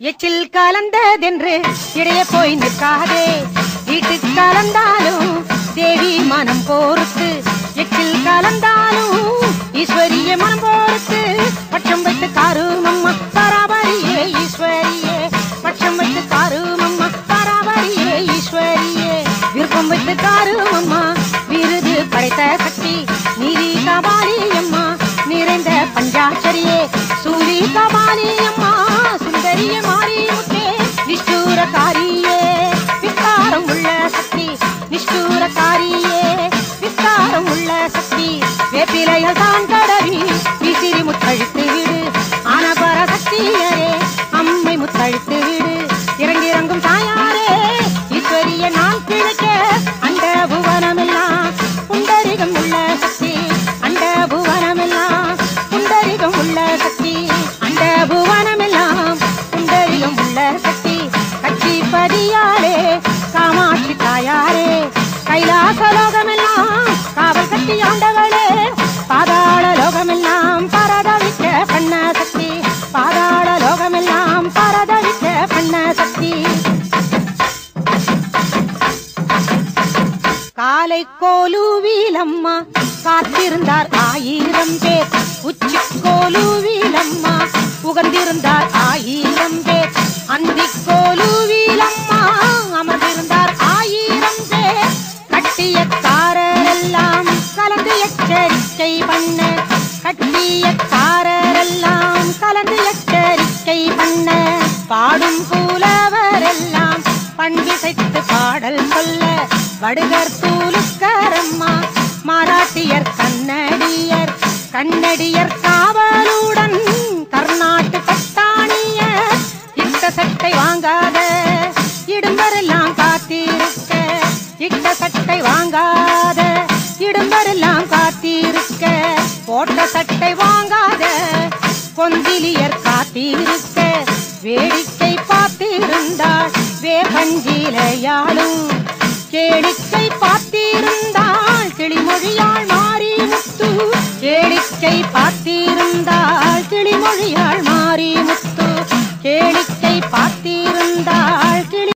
எச்சில் கலந்ததென்று இடைய போய் நிற்காதே, வீட்டுக்கு கலந்தாலும் தேவி மனம் போருக்கு. எச்சில் கலந்தாலும் ஈஸ்வரிய மனம் போருக்கு. பட்சம் வைத்து காரும் அம்மா பராபரியே ஈஸ்வரியே, பட்சம் வைத்து காரும் அம்மா பராபரியே ஈஸ்வரியே. விருப்பம் வைத்து காரும் அம்மா விருது படைத்த சக்தி நீதி கபாலி அம்மா, நிறைந்த பஞ்சாட்சரியே சூரி கபாலி அம்மா, சுந்தரிய மாறி முத்தே நிஷ்டூரகாரியே. விஸ்தாரம் உள்ள சக்தி நிஷ்டூரகாரியே, விஸ்தாரம் உள்ள சக்தி. வேப்பிலைகள் தான் கடவி விசிறி முத்தழித்து விடு, ஆனபர சக்தியரே அம்மை முத்தழித்து விடு. இறங்கி இறங்கும் தாயாரே ஈஸ்வரிய நான் கிழக்க அண்ட புவனமெல்லாம் புண்டரிகம் உள்ள சக்தி, அண்ட புவனமெல்லாம் புண்டரிகம் உள்ள சக்தி, அண்ட புவனமெல்லாம் புண்டரிகம் உள்ள சக்தி. கட்சிப்பதியாரே காமாட்சி தாயாரே, கைலாச லோகமெல்லாம் காவல் கட்டி ஆண்டவளே, பாதாள லோகமெல்லாம் பரதவிக்க பண்ண சக்தி, பாதாள லோகமெல்லாம் பரதவிக்க பண்ண சக்தி. காலை கோலுவிலம்மா காத்திருந்தார் 1000 பேர், உச்சி கோலுவிலம்மா உகந்திருந்தார் 1000 பேர், அந்தி கோலுவிலம்மா அமர்ந்திருந்தார் 1000 பேர். கட்டியக்காரரெல்லாம் கலந்து எச்சரிக்கை பண்ண, கட்டியக்காரரெல்லாம் கலந்து எச்சரிக்கை பண்ண, பாடும் புலவரெல்லாம் பண்பிசைத்து பாடல் சொல்ல, வடுகர் தூலுக்கரம்மா மராட்டியர் கன்னடியர், கன்னடியர் காவலுடன் கர்நாட்டு பட்டாணியர். இட்ட சட்டை வாங்காத இடும்பரெல்லாம் காத்திருக்க, இட்ட சட்டை வாங்காத இடும்பரெல்லாம் காத்திருக்க, போட்ட சட்டை வாங்காத கொந்திலியர் காத்திருக்க. வேடிக்கை பார்த்திருந்தாள் வேப்பஞ்சிலையாளும், கேளிக்கை பார்த்திருந்தாள் கிளிமொழியாள் மாறி